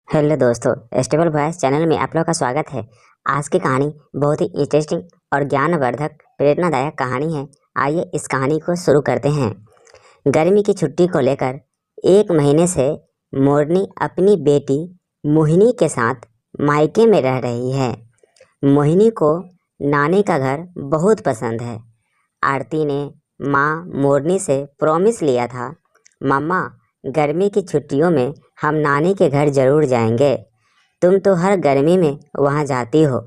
Hello दोस्तों, stable voice channel में आप लोग का स्वागत है। आज की कहानी बहुत ही इंटरेस्टिंग और ज्ञानवर्धक प्रेरणादायक कहानी है। आइए इस कहानी को शुरू करते हैं। गर्मी की छुट्टी को लेकर 1 महीने से मोरनी अपनी बेटी मोहिनी के साथ मायके में रह रही है। मोहिनी को नानी का घर बहुत पसंद है। आरती ने माँ मोरनी से प्रॉमिस लिया था, मम्मा गर्मी की छुट्टियों में हम नानी के घर ज़रूर जाएंगे। तुम तो हर गर्मी में वहाँ जाती हो,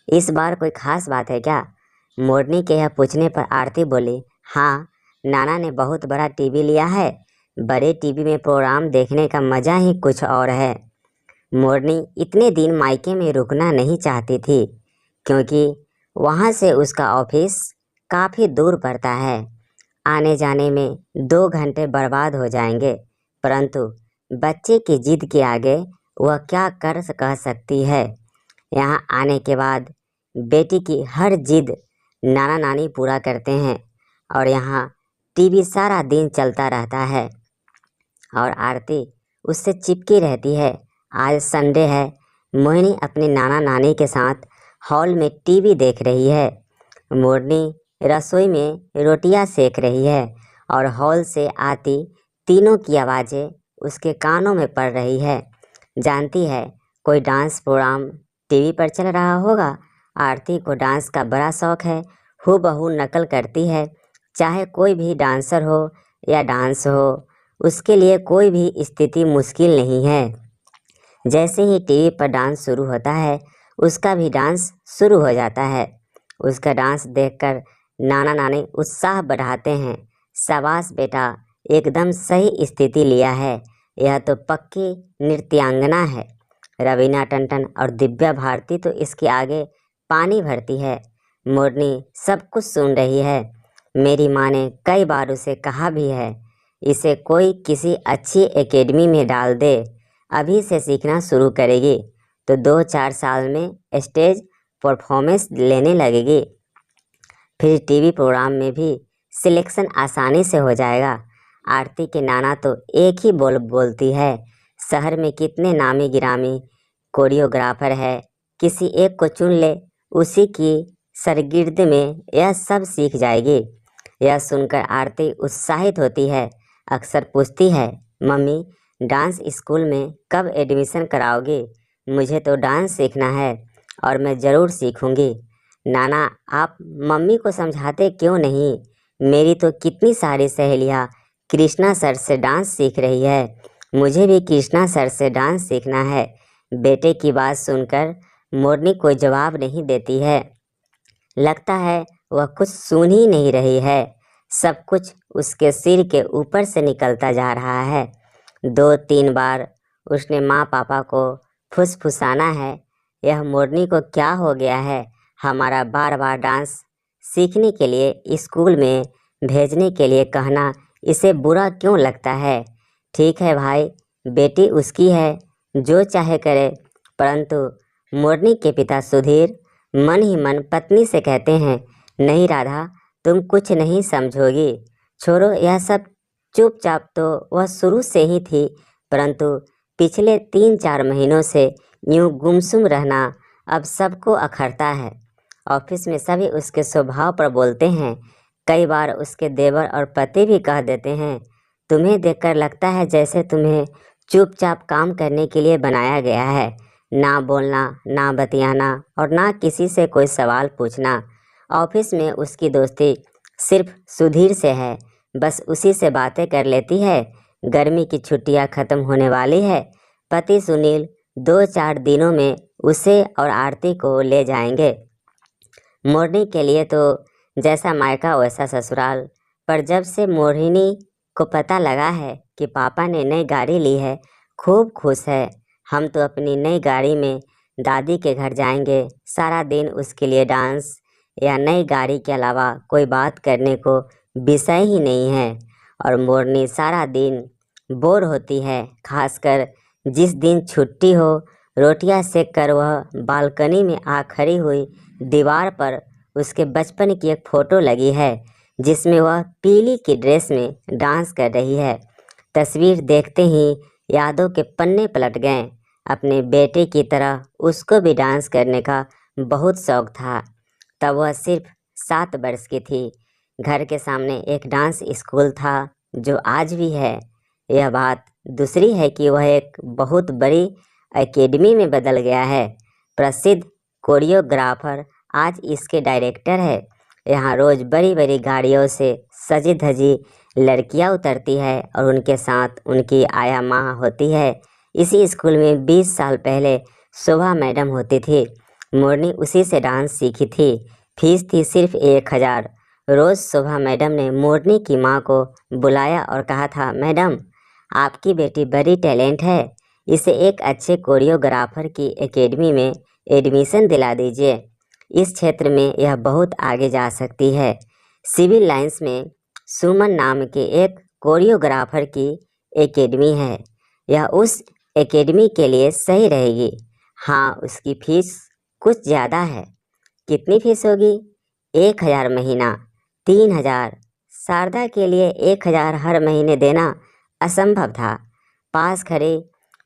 इस बार कोई ख़ास बात है क्या? मोरनी के यह पूछने पर आरती बोली, हाँ, नाना ने बहुत बड़ा टीवी लिया है। बड़े टीवी में प्रोग्राम देखने का मज़ा ही कुछ और है। मोरनी इतने दिन मायके में रुकना नहीं चाहती थी, क्योंकि वहाँ से उसका ऑफिस काफ़ी दूर पड़ता है। आने जाने में 2 घंटे बर्बाद हो जाएंगे, परंतु बच्चे की जिद के आगे वह क्या कह सकती है। यहाँ आने के बाद बेटी की हर जिद नाना नानी पूरा करते हैं और यहाँ टीवी सारा दिन चलता रहता है और आरती उससे चिपकी रहती है। आज संडे है। मोहिनी अपने नाना नानी के साथ हॉल में टीवी देख रही है। मोरनी रसोई में रोटियां सेक रही है और हॉल से आती तीनों की आवाज़ें उसके कानों में पड़ रही है। जानती है, कोई डांस प्रोग्राम टीवी पर चल रहा होगा। आरती को डांस का बड़ा शौक़ है। हूबहू नकल करती है, चाहे कोई भी डांसर हो या डांस हो, उसके लिए कोई भी स्थिति मुश्किल नहीं है। जैसे ही टीवी पर डांस शुरू होता है, उसका भी डांस शुरू हो जाता है। उसका डांस देखकर नाना नानी उत्साह बढ़ाते हैं। शाबाश बेटा, एकदम सही स्थिति लिया है। यह तो पक्की नृत्यांगना है। रवीना टंडन और दिव्या भारती तो इसके आगे पानी भरती है। मोरनी सब कुछ सुन रही है। मेरी माँ ने कई बार उसे कहा भी है, इसे कोई किसी अच्छी एकेडमी में डाल दे। अभी से सीखना शुरू करेगी तो 2-4 साल में स्टेज परफॉर्मेंस लेने लगेगी। फिर टीवी प्रोग्राम में भी सिलेक्शन आसानी से हो जाएगा। आरती के नाना तो एक ही बोलती है, शहर में कितने नामी गिरामी कोरियोग्राफर है, किसी एक को चुन ले, उसी की सरगिर्द में यह सब सीख जाएगी। यह सुनकर आरती उत्साहित होती है। अक्सर पूछती है, मम्मी डांस स्कूल में कब एडमिशन कराओगे? मुझे तो डांस सीखना है और मैं ज़रूर सीखूंगी। नाना, आप मम्मी को समझाते क्यों नहीं? मेरी तो कितनी सारी सहेलियाँ कृष्णा सर से डांस सीख रही है। मुझे भी कृष्णा सर से डांस सीखना है। बेटे की बात सुनकर मोरनी कोई जवाब नहीं देती है। लगता है वह कुछ सुन ही नहीं रही है। सब कुछ उसके सिर के ऊपर से निकलता जा रहा है। 2-3 बार उसने माँ पापा को फुसफुसाना है, यह मोरनी को क्या हो गया है? हमारा बार बार डांस सीखने के लिए स्कूल में भेजने के लिए कहना इसे बुरा क्यों लगता है? ठीक है भाई, बेटी उसकी है, जो चाहे करे। परंतु मोरनी के पिता सुधीर मन ही मन पत्नी से कहते हैं, नहीं राधा, तुम कुछ नहीं समझोगी। छोड़ो यह सब। चुपचाप तो वह शुरू से ही थी, परंतु पिछले 3-4 महीनों से यूं गुमसुम रहना अब सबको अखरता है। ऑफिस में सभी उसके स्वभाव पर बोलते हैं। कई बार उसके देवर और पति भी कह देते हैं, तुम्हें देखकर लगता है जैसे तुम्हें चुपचाप काम करने के लिए बनाया गया है। ना बोलना, ना बतियाना और ना किसी से कोई सवाल पूछना। ऑफिस में उसकी दोस्ती सिर्फ सुधीर से है, बस उसी से बातें कर लेती है। गर्मी की छुट्टियां ख़त्म होने वाली है। पति सुनील 2-4 दिनों में उसे और आरती को ले जाएंगे। मोरनी के लिए तो जैसा मायका वैसा ससुराल। पर जब से मोहिनी को पता लगा है कि पापा ने नई गाड़ी ली है, खूब खुश है। हम तो अपनी नई गाड़ी में दादी के घर जाएंगे। सारा दिन उसके लिए डांस या नई गाड़ी के अलावा कोई बात करने को विषय ही नहीं है। और मोरनी सारा दिन बोर होती है, खासकर जिस दिन छुट्टी हो। रोटियां सेक कर वह बालकनी में आ खड़ी हुई दीवार पर उसके बचपन की एक फ़ोटो लगी है, जिसमें वह पीली की ड्रेस में डांस कर रही है। तस्वीर देखते ही यादों के पन्ने पलट गए। अपने बेटे की तरह उसको भी डांस करने का बहुत शौक था। तब वह सिर्फ 7 वर्ष की थी। घर के सामने एक डांस स्कूल था जो आज भी है। यह बात दूसरी है कि वह एक बहुत बड़ी एकेडमी में बदल गया है। प्रसिद्ध कोरियोग्राफर आज इसके डायरेक्टर है। यहाँ रोज़ बड़ी बड़ी गाड़ियों से सजी धजी लड़कियाँ उतरती है और उनके साथ उनकी आया माँ होती है। इसी स्कूल में 20 साल पहले शोभा मैडम होती थी। मोरनी उसी से डांस सीखी थी। फीस थी सिर्फ 1000। रोज़ शोभा मैडम ने मोरनी की माँ को बुलाया और कहा था, मैडम आपकी बेटी बड़ी टैलेंट है, इसे एक अच्छे कोरियोग्राफर की एकेडमी में एडमिशन दिला दीजिए। इस क्षेत्र में यह बहुत आगे जा सकती है। सिविल लाइंस में सुमन नाम के एक कोरियोग्राफर की एकेडमी है। यह उस एकेडमी के लिए सही रहेगी। हाँ, उसकी फीस कुछ ज़्यादा है। कितनी फीस होगी? 1000 महीना, 3000। शारदा के लिए 1000 हर महीने देना असंभव था। पास खड़े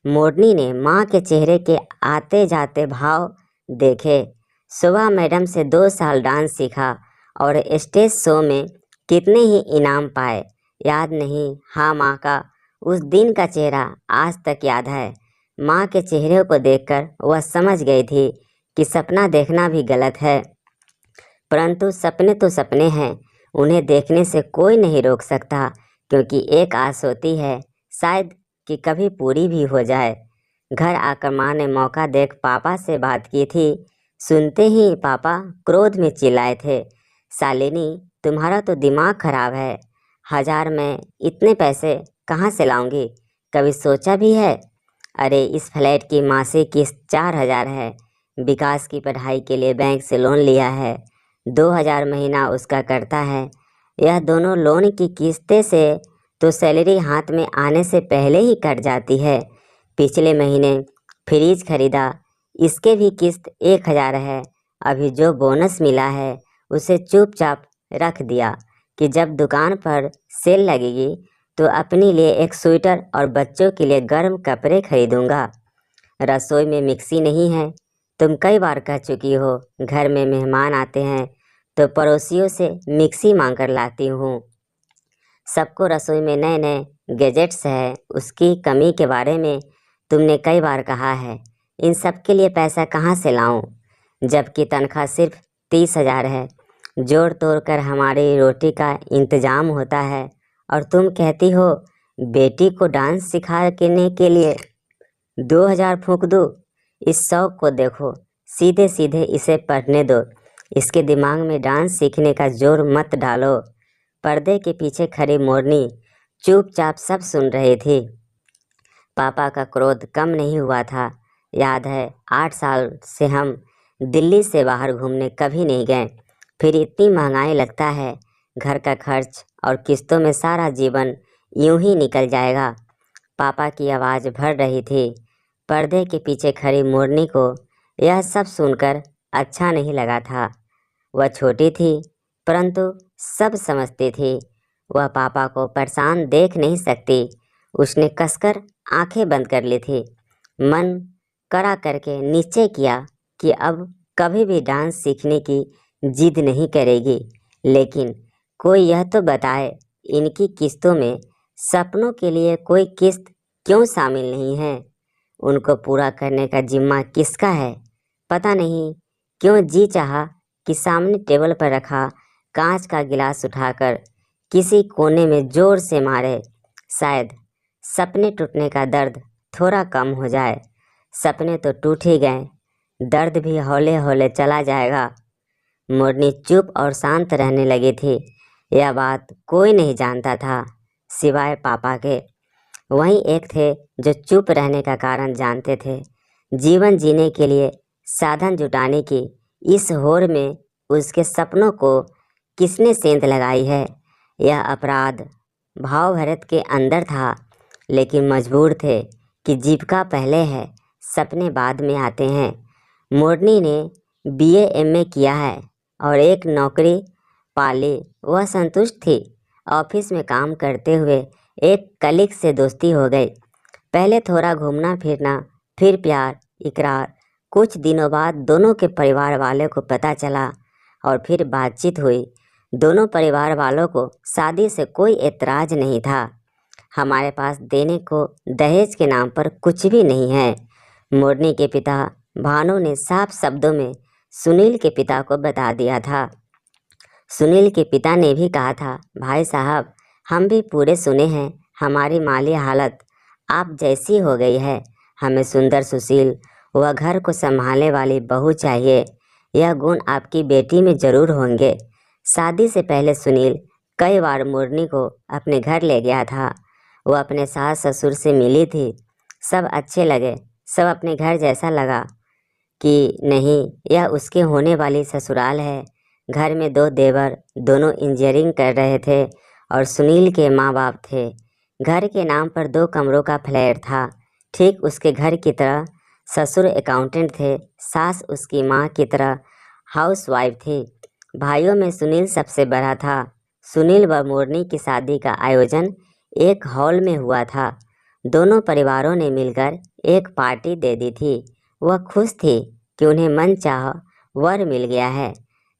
मोरनी ने माँ के चेहरे के आते जाते भाव देखे। शोभा मैडम से 2 साल डांस सीखा और स्टेज शो में कितने ही इनाम पाए, याद नहीं। हाँ, माँ का उस दिन का चेहरा आज तक याद है। माँ के चेहरे को देखकर वह समझ गई थी कि सपना देखना भी गलत है, परंतु सपने तो सपने हैं, उन्हें देखने से कोई नहीं रोक सकता, क्योंकि एक आस होती है शायद कि कभी पूरी भी हो जाए। घर आकर माँ ने मौका देख पापा से बात की थी। सुनते ही पापा क्रोध में चिल्लाए थे, शालिनी तुम्हारा तो दिमाग खराब है। 1000 में इतने पैसे कहाँ से लाऊंगी? कभी सोचा भी है? अरे इस फ्लैट की मासिक किस्त 4000 है। विकास की पढ़ाई के लिए बैंक से लोन लिया है, 2000 महीना उसका करता है। यह दोनों लोन की किस्तें से तो सैलरी हाथ में आने से पहले ही कट जाती है। पिछले महीने फ्रिज खरीदा, इसके भी किस्त 1000 है। अभी जो बोनस मिला है उसे चुपचाप रख दिया कि जब दुकान पर सेल लगेगी तो अपने लिए एक स्वेटर और बच्चों के लिए गर्म कपड़े खरीदूंगा। रसोई में मिक्सी नहीं है, तुम कई बार कह चुकी हो। घर में मेहमान आते हैं तो पड़ोसियों से मिक्सी मांग कर लाती हूँ। सबको रसोई में नए नए गैजेट्स है, उसकी कमी के बारे में तुमने कई बार कहा है। इन सब के लिए पैसा कहाँ से लाऊं, जबकि तनख्वाह सिर्फ 30,000 है। जोड़ तोड़ कर हमारी रोटी का इंतजाम होता है और तुम कहती हो बेटी को डांस सिखाने के लिए 2000 फूंक दूँ। इस शौक को देखो, सीधे सीधे इसे पढ़ने दो। इसके दिमाग में डांस सीखने का जोर मत डालो। पर्दे के पीछे खड़ी मोरनी चुपचाप सब सुन रही थी। पापा का क्रोध कम नहीं हुआ था। याद है 8 साल से हम दिल्ली से बाहर घूमने कभी नहीं गए। फिर इतनी महंगाई लगता है, घर का खर्च और किस्तों में सारा जीवन यूं ही निकल जाएगा। पापा की आवाज़ भर रही थी। पर्दे के पीछे खड़ी मोरनी को यह सब सुनकर अच्छा नहीं लगा था। वह छोटी थी परंतु सब समझती थी। वह पापा को परेशान देख नहीं सकती। उसने कसकर आंखें बंद कर ली थी। मन कड़ा करके निश्चय किया कि अब कभी भी डांस सीखने की जिद नहीं करेगी। लेकिन कोई यह तो बताए, इनकी किस्तों में सपनों के लिए कोई किस्त क्यों शामिल नहीं है? उनको पूरा करने का जिम्मा किसका है? पता नहीं क्यों जी चाहा कि सामने टेबल पर रखा कांच का गिलास उठाकर किसी कोने में जोर से मारे। शायद सपने टूटने का दर्द थोड़ा कम हो जाए। सपने तो टूट ही गए, दर्द भी हौले हौले चला जाएगा। मोरनी चुप और शांत रहने लगी थी। यह बात कोई नहीं जानता था सिवाय पापा के। वहीं एक थे जो चुप रहने का कारण जानते थे। जीवन जीने के लिए साधन जुटाने की इस होड़ में उसके सपनों को किसने सेंध लगाई है? यह अपराध भाव भरत के अंदर था, लेकिन मजबूर थे कि जीविका पहले है, सपने बाद में आते हैं। मोरनी ने BA MA किया है और एक नौकरी पाली। वह संतुष्ट थी। ऑफिस में काम करते हुए एक कलीग से दोस्ती हो गई। पहले थोड़ा घूमना फिरना फिर प्यार, इकरार। कुछ दिनों बाद दोनों के परिवार वालों को पता चला और फिर बातचीत हुई। दोनों परिवार वालों को शादी से कोई एतराज़ नहीं था। हमारे पास देने को दहेज के नाम पर कुछ भी नहीं है, मोरनी के पिता भानु ने साफ शब्दों में सुनील के पिता को बता दिया था। सुनील के पिता ने भी कहा था, भाई साहब हम भी पूरे सुने हैं, हमारी माली हालत आप जैसी हो गई है। हमें सुंदर, सुशील व घर को संभालने वाली बहू चाहिए। यह गुण आपकी बेटी में जरूर होंगे। शादी से पहले सुनील कई बार मोरनी को अपने घर ले गया था। वह अपने सास ससुर से मिली थी, सब अच्छे लगे, सब अपने घर जैसा लगा कि नहीं यह उसके होने वाली ससुराल है। घर में दो देवर, दोनों इंजीनियरिंग कर रहे थे और सुनील के माँ बाप थे। घर के नाम पर 2 कमरों का फ्लैट था। ठीक उसके घर की तरह ससुर अकाउंटेंट थे, सास उसकी माँ की तरह हाउसवाइफ थी। भाइयों में सुनील सबसे बड़ा था। सुनील व मोरनी की शादी का आयोजन एक हॉल में हुआ था। दोनों परिवारों ने मिलकर एक पार्टी दे दी थी। वह खुश थी कि उन्हें मनचाहा वर मिल गया है।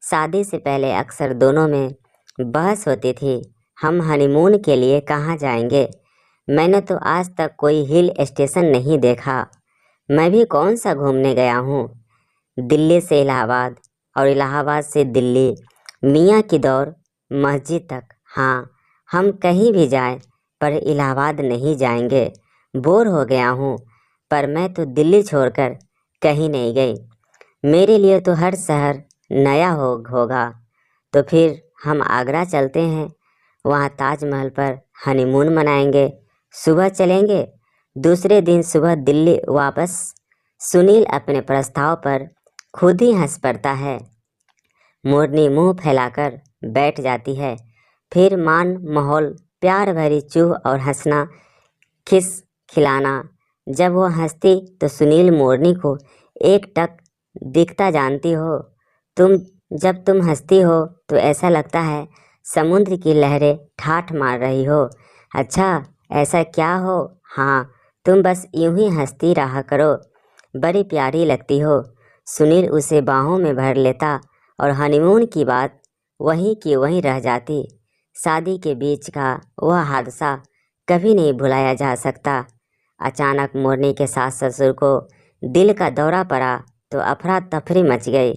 शादी से पहले अक्सर दोनों में बहस होती थी, हम हनीमून के लिए कहाँ जाएंगे। मैंने तो आज तक कोई हिल स्टेशन नहीं देखा। मैं भी कौन सा घूमने गया हूँ। दिल्ली से इलाहाबाद और इलाहाबाद से दिल्ली, मियाँ की दौड़ मस्जिद तक। हाँ, हम कहीं भी जाएं पर इलाहाबाद नहीं जाएंगे। बोर हो गया हूँ, पर मैं तो दिल्ली छोड़कर कहीं नहीं गई। मेरे लिए तो हर शहर नया होगा। तो फिर हम आगरा चलते हैं, वहाँ ताजमहल पर हनीमून मनाएंगे। सुबह चलेंगे, दूसरे दिन सुबह दिल्ली वापस। सुनील अपने प्रस्ताव पर खुद ही हंस पड़ता है। मोरनी मुंह फैलाकर बैठ जाती है। फिर मान माहौल, प्यार भरी चूह और हंसना, खिलाना। जब वो हंसती तो सुनील मोरनी को एक टक दिखता, जानती हो जब तुम हंसती हो तो ऐसा लगता है समुद्र की लहरें ठाठ मार रही हो। अच्छा, ऐसा क्या हो? हाँ, तुम बस यूं ही हंसती रहा करो, बड़ी प्यारी लगती हो। सुनील उसे बाहों में भर लेता और हनीमून की बात वहीं की वहीं रह जाती। शादी के बीच का वह हादसा कभी नहीं भुलाया जा सकता। अचानक मोरनी के सास ससुर को दिल का दौरा पड़ा तो अफरा तफरी मच गई।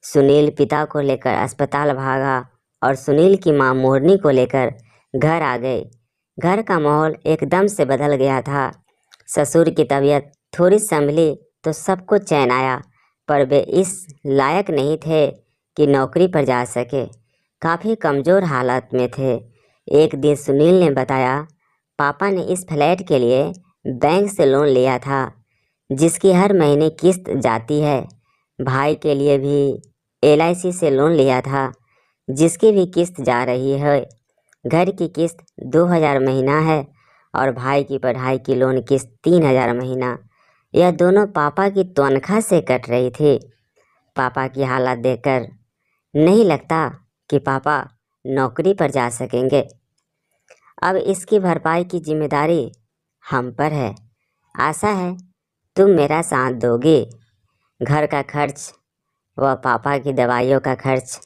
सुनील पिता को लेकर अस्पताल भागा और सुनील की माँ मोरनी को लेकर घर आ गई। घर का माहौल एकदम से बदल गया था। ससुर की तबीयत थोड़ी संभली तो सबको चैन आया, पर वे इस लायक नहीं थे कि नौकरी पर जा सके। काफ़ी कमज़ोर हालत में थे। एक दिन सुनील ने बताया, पापा ने इस फ्लैट के लिए बैंक से लोन लिया था, जिसकी हर महीने किस्त जाती है। भाई के लिए भी LIC से लोन लिया था, जिसकी भी किस्त जा रही है। घर की किस्त 2000 महीना है और भाई की पढ़ाई की लोन किस्त 3000 महीना। यह दोनों पापा की तनख्वाह से कट रही थी। पापा की हालत देखकर नहीं लगता कि पापा नौकरी पर जा सकेंगे। अब इसकी भरपाई की जिम्मेदारी हम पर है। आशा है तुम मेरा साथ दोगे। घर का खर्च व पापा की दवाइयों का खर्च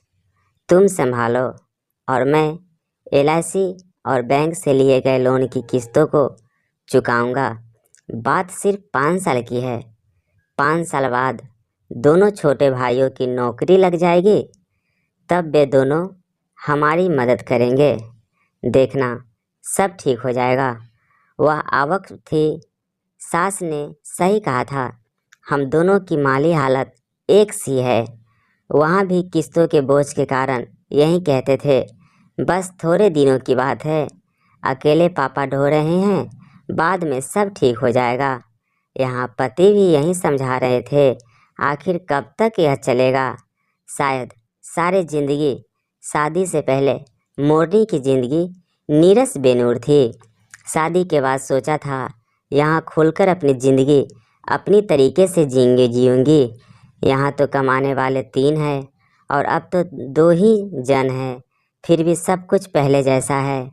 तुम संभालो और मैं LIC और बैंक से लिए गए लोन की किस्तों को चुकाऊंगा। बात सिर्फ 5 साल की है। 5 साल बाद दोनों छोटे भाइयों की नौकरी लग जाएगी, तब वे दोनों हमारी मदद करेंगे। देखना सब ठीक हो जाएगा। वह आवक थी। सास ने सही कहा था, हम दोनों की माली हालत एक सी है। वहाँ भी किस्तों के बोझ के कारण यही कहते थे, बस थोड़े दिनों की बात है, अकेले पापा ढो रहे हैं, बाद में सब ठीक हो जाएगा। यहाँ पति भी यही समझा रहे थे, आखिर कब तक यह चलेगा। शायद सारी जिंदगी। शादी से पहले मोरनी की ज़िंदगी नीरस बेनूर थी। शादी के बाद सोचा था यहाँ खुलकर अपनी ज़िंदगी अपनी तरीके से जीऊँगी। यहाँ तो कमाने वाले 3 हैं और अब तो 2 ही जन हैं, फिर भी सब कुछ पहले जैसा है।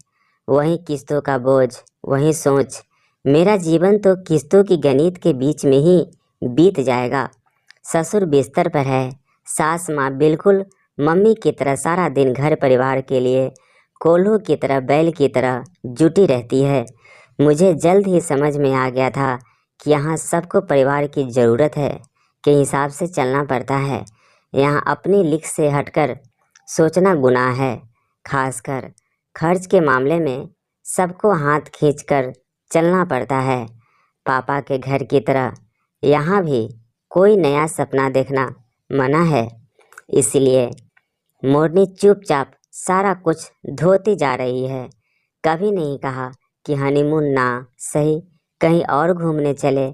वही किस्तों का बोझ, वही सोच, मेरा जीवन तो किस्तों की गणित के बीच में ही बीत जाएगा। ससुर बिस्तर पर है, सास माँ बिल्कुल मम्मी की तरह सारा दिन घर परिवार के लिए कोल्हू की तरह बैल की तरह जुटी रहती है। मुझे जल्द ही समझ में आ गया था कि यहाँ सबको परिवार की ज़रूरत है के हिसाब से चलना पड़ता है। यहाँ अपनी लिख से हटकर सोचना गुनाह है। खासकर खर्च के मामले में सबको हाथ खींचकर चलना पड़ता है। पापा के घर की तरह यहाँ भी कोई नया सपना देखना मना है। इसलिए मोरनी चुपचाप सारा कुछ धोती जा रही है। कभी नहीं कहा कि हनीमून ना सही कहीं और घूमने चले।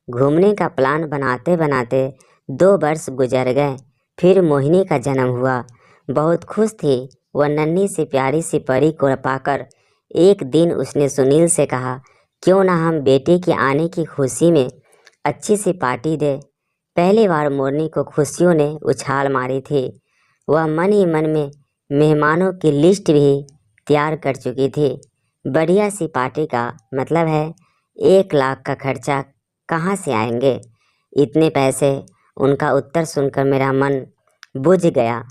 घूमने का प्लान बनाते बनाते 2 वर्ष गुजर गए। फिर मोहिनी का जन्म हुआ। बहुत खुश थी वह नन्ही सी प्यारी सी परी को पाकर। एक दिन उसने सुनील से कहा, क्यों ना हम बेटे के आने की खुशी में अच्छी सी पार्टी दे। पहली बार मोरनी को खुशियों ने उछाल मारी थी। वह मन ही मन में मेहमानों की लिस्ट भी तैयार कर चुकी थी। बढ़िया सी पार्टी का मतलब है 1 लाख का खर्चा कहाँ से आएंगे इतने पैसे। उनका उत्तर सुनकर मेरा मन बुझ गया।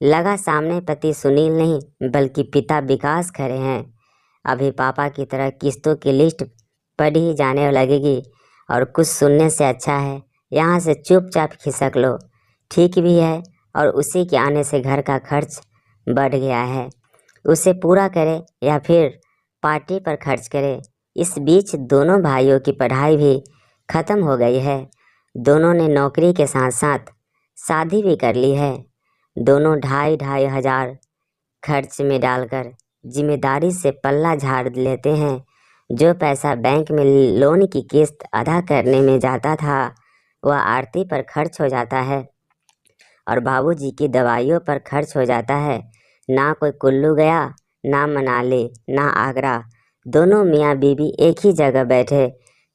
लगा सामने पति सुनील नहीं बल्कि पिता विकास खड़े हैं। अभी पापा की तरह किस्तों की लिस्ट पढ़ी जाने लगेगी और कुछ सुनने से अच्छा है यहाँ से चुपचाप खिसक लो। ठीक भी है और उसी के आने से घर का खर्च बढ़ गया है। उसे पूरा करे या फिर पार्टी पर खर्च करे। इस बीच दोनों भाइयों की पढ़ाई भी ख़त्म हो गई है। दोनों ने नौकरी के साथ साथ शादी भी कर ली है। दोनों 2,500 हज़ार खर्च में डालकर जिम्मेदारी से पल्ला झाड़ लेते हैं। जो पैसा बैंक में लोन की किस्त अदा करने में जाता था वह आरती पर खर्च हो जाता है और बाबूजी की दवाइयों पर खर्च हो जाता है। ना कोई कुल्लू गया, ना मनाली, ना आगरा। दोनों मियाँ बीवी एक ही जगह बैठे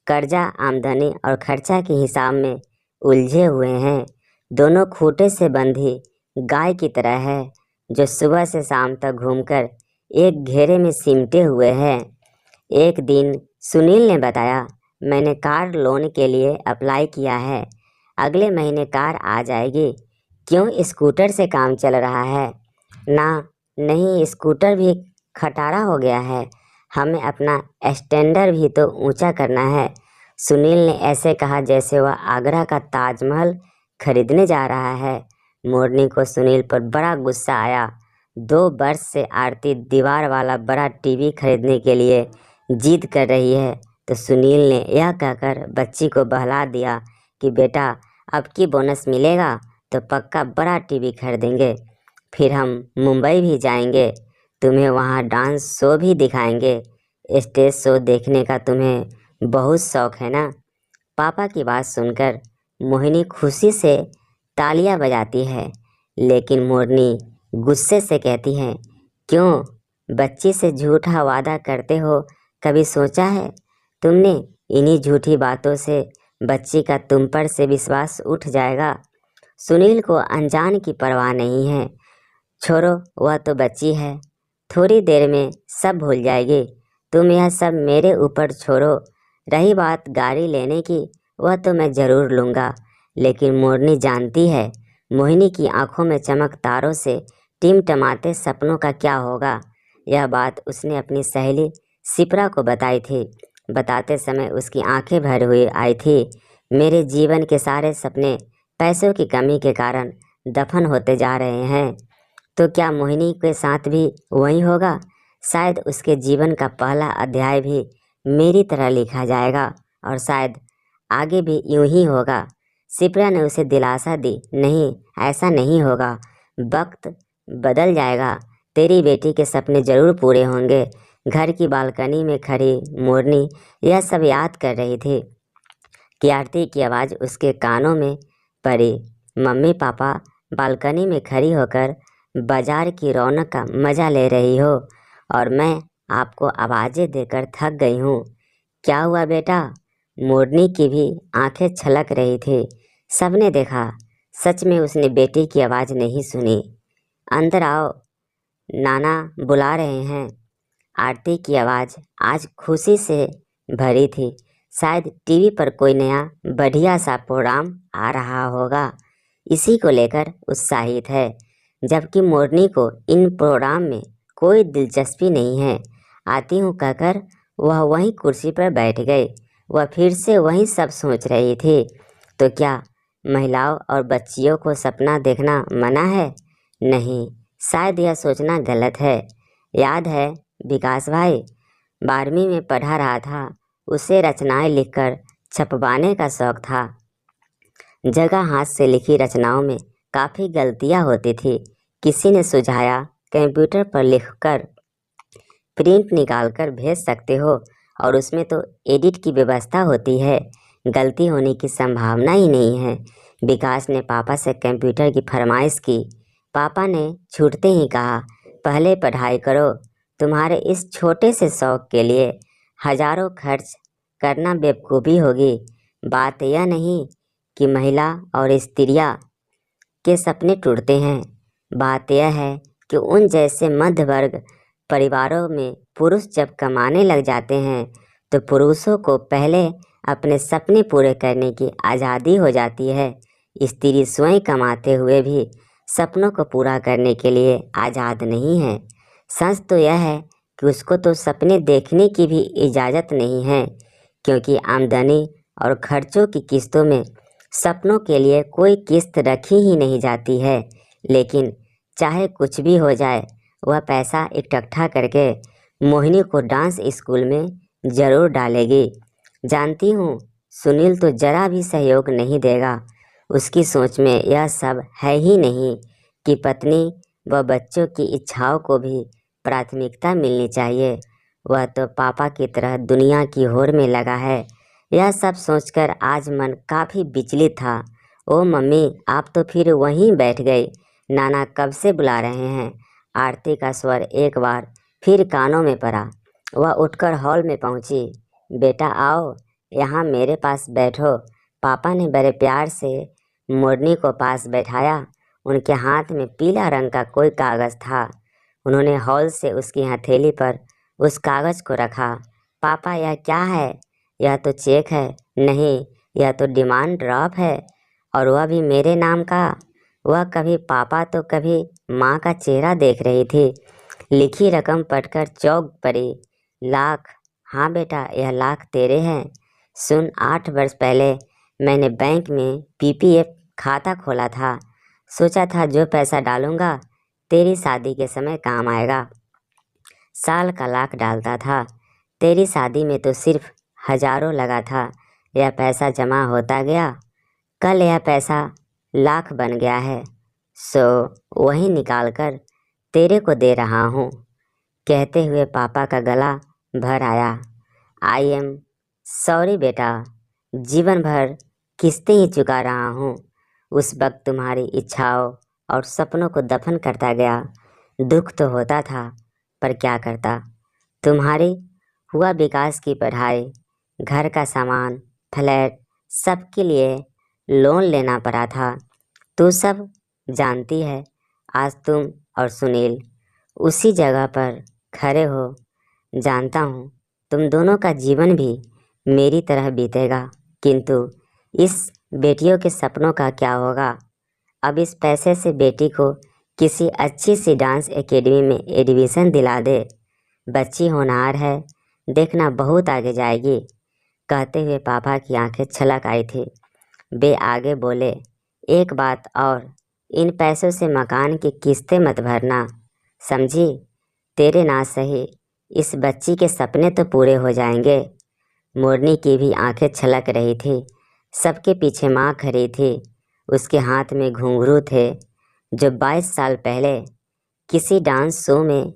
कर्जा, आमदनी और खर्चा के हिसाब में उलझे हुए हैं। दोनों खूंटे से बंधी गाय की तरह है जो सुबह से शाम तक घूमकर एक घेरे में सिमटे हुए हैं। एक दिन सुनील ने बताया, मैंने कार लोन के लिए अप्लाई किया है। अगले महीने कार आ जाएगी। क्यों स्कूटर से काम चल रहा है? ना, नहीं, स्कूटर भी खटारा हो गया है। हमें अपना स्टैंडर्ड भी तो ऊंचा करना है। सुनील ने ऐसे कहा जैसे वह आगरा का ताजमहल खरीदने जा रहा है। मोरनी को सुनील पर बड़ा गुस्सा आया। 2 वर्ष से आरती दीवार वाला बड़ा टीवी खरीदने के लिए जिद कर रही है तो सुनील ने यह कहकर बच्ची को बहला दिया कि बेटा अब की बोनस मिलेगा तो पक्का बड़ा टीवी खरीदेंगे। फिर हम मुंबई भी जाएंगे, तुम्हें वहाँ डांस शो भी दिखाएंगे। स्टेज शो देखने का तुम्हें बहुत शौक है ना। पापा की बात सुनकर मोहिनी खुशी से तालियां बजाती है, लेकिन मोरनी गुस्से से कहती है, क्यों बच्ची से झूठा वादा करते हो? कभी सोचा है तुमने इन्हीं झूठी बातों से बच्ची का तुम पर से विश्वास उठ जाएगा। सुनील को अनजान की परवाह नहीं है। छोड़ो, वह तो बच्ची है, थोड़ी देर में सब भूल जाएगी। तुम यह सब मेरे ऊपर छोड़ो। रही बात गाड़ी लेने की, वह तो मैं ज़रूर लूँगा। लेकिन मोरनी जानती है मोहिनी की आंखों में चमक तारों से टिमटमाते सपनों का क्या होगा। यह बात उसने अपनी सहेली सिप्रा को बताई थी। बताते समय उसकी आंखें भर हुई आई थी। मेरे जीवन के सारे सपने पैसों की कमी के कारण दफन होते जा रहे हैं। तो क्या मोहिनी के साथ भी वही होगा? शायद उसके जीवन का पहला अध्याय भी मेरी तरह लिखा जाएगा और शायद आगे भी यूं ही होगा। सिप्रा ने उसे दिलासा दी, नहीं, ऐसा नहीं होगा। वक्त बदल जाएगा। तेरी बेटी के सपने ज़रूर पूरे होंगे। घर की बालकनी में खड़ी मोरनी यह सब याद कर रही थी कि आरती की आवाज़ उसके कानों में पड़ी। मम्मी पापा बालकनी में खड़ी होकर बाजार की रौनक का मज़ा ले रही हो और मैं आपको आवाज़ें देकर थक गई हूँ। क्या हुआ बेटा? मोरनी की भी आंखें छलक रही थी। सबने देखा, सच में उसने बेटी की आवाज़ नहीं सुनी। अंदर आओ, नाना बुला रहे हैं। आरती की आवाज़ आज खुशी से भरी थी। शायद टीवी पर कोई नया बढ़िया सा प्रोग्राम आ रहा होगा, इसी को लेकर उत्साहित है। जबकि मोरनी को इन प्रोग्राम में कोई दिलचस्पी नहीं है। आती हूँ कहकर वह वहीं कुर्सी पर बैठ गई। वह फिर से वही सब सोच रही थी। तो क्या महिलाओं और बच्चियों को सपना देखना मना है? नहीं, शायद यह सोचना गलत है। याद है विकास भाई 12वीं में पढ़ा रहा था, उसे रचनाएं लिखकर छपवाने का शौक था। जगह हाथ से लिखी रचनाओं में काफ़ी गलतियां होती थी। किसी ने सुझाया कंप्यूटर पर लिखकर प्रिंट निकाल कर भेज सकते हो, और उसमें तो एडिट की व्यवस्था होती है, गलती होने की संभावना ही नहीं है। विकास ने पापा से कंप्यूटर की फरमाइश की। पापा ने छूटते ही कहा, पहले पढ़ाई करो, तुम्हारे इस छोटे से शौक के लिए हजारों खर्च करना बेवकूफ़ी होगी। बात यह नहीं कि महिला और स्त्रियां के सपने टूटते हैं, बात यह है कि उन जैसे मध्य वर्ग परिवारों में पुरुष जब कमाने लग जाते हैं तो पुरुषों को पहले अपने सपने पूरे करने की आज़ादी हो जाती है। स्त्री स्वयं कमाते हुए भी सपनों को पूरा करने के लिए आज़ाद नहीं है। सच तो यह है कि उसको तो सपने देखने की भी इजाज़त नहीं है, क्योंकि आमदनी और खर्चों की किस्तों में सपनों के लिए कोई किस्त रखी ही नहीं जाती है। लेकिन चाहे कुछ भी हो जाए, वह पैसा इकट्ठा करके मोहिनी को डांस स्कूल में ज़रूर डालेगी। जानती हूँ सुनील तो ज़रा भी सहयोग नहीं देगा। उसकी सोच में यह सब है ही नहीं कि पत्नी व बच्चों की इच्छाओं को भी प्राथमिकता मिलनी चाहिए। वह तो पापा की तरह दुनिया की होड़ में लगा है। यह सब सोचकर आज मन काफ़ी विचलित था। ओ मम्मी, आप तो फिर वहीं बैठ गई, नाना कब से बुला रहे हैं। आरती का स्वर एक बार फिर कानों में पड़ा। वह उठकर हॉल में पहुंची। बेटा आओ, यहाँ मेरे पास बैठो। पापा ने बड़े प्यार से मोरनी को पास बैठाया। उनके हाथ में पीला रंग का कोई कागज़ था। उन्होंने हॉल से उसकी हथेली पर उस कागज़ को रखा। पापा, यह क्या है? यह तो चेक है। नहीं, यह तो डिमांड ड्राफ्ट है, और वह भी मेरे नाम का। वह कभी पापा तो कभी माँ का चेहरा देख रही थी। लिखी रकम पढ़कर चौंक पड़ी। लाख? हाँ बेटा, यह लाख तेरे हैं। सुन, 8 वर्ष पहले मैंने बैंक में पीपीएफ खाता खोला था। सोचा था जो पैसा डालूंगा तेरी शादी के समय काम आएगा। साल का लाख डालता था। तेरी शादी में तो सिर्फ हजारों लगा था। यह पैसा जमा होता गया, कल यह पैसा लाख बन गया है। सो वही निकाल कर तेरे को दे रहा हूँ। कहते हुए पापा का गला भर आया। आई एम सॉरी बेटा, जीवन भर किस्तें ही चुका रहा हूँ। उस वक्त तुम्हारी इच्छाओं और सपनों को दफन करता गया। दुख तो होता था, पर क्या करता। तुम्हारी हुआ विकास की पढ़ाई, घर का सामान, फ्लैट, सबके लिए लोन लेना पड़ा था। तू सब जानती है। आज तुम और सुनील उसी जगह पर खड़े हो। जानता हूँ तुम दोनों का जीवन भी मेरी तरह बीतेगा, किंतु इस बेटियों के सपनों का क्या होगा? अब इस पैसे से बेटी को किसी अच्छी सी डांस एकेडमी में एडमिशन दिला दे। बच्ची होनहार है, देखना बहुत आगे जाएगी। कहते हुए पापा की आंखें छलक आई थी। वे आगे बोले, एक बात और, इन पैसों से मकान की किस्तें मत भरना, समझी? तेरे ना सही, इस बच्ची के सपने तो पूरे हो जाएंगे। मोरनी की भी आंखें छलक रही थी। सबके पीछे माँ खड़ी थी। उसके हाथ में घुंघरू थे, जो 22 साल पहले किसी डांस शो में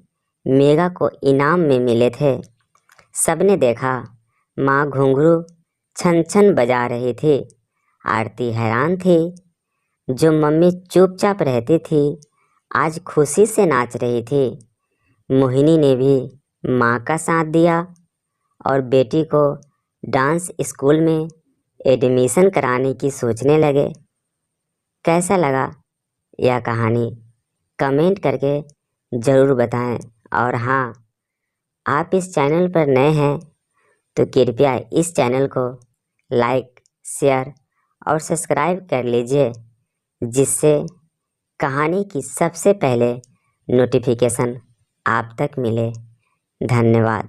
मेगा को इनाम में मिले थे। सबने देखा, माँ घुंघरू छन छन बजा रही थी। आरती हैरान थी। जो मम्मी चुपचाप रहती थी, आज खुशी से नाच रही थी। मोहिनी ने भी माँ का साथ दिया और बेटी को डांस स्कूल में एडमिशन कराने की सोचने लगे। कैसा लगा यह कहानी? कमेंट करके ज़रूर बताएं। और हाँ, आप इस चैनल पर नए हैं तो कृपया इस चैनल को लाइक, शेयर और सब्सक्राइब कर लीजिए, जिससे कहानी की सबसे पहले नोटिफिकेशन आप तक मिले। धन्यवाद।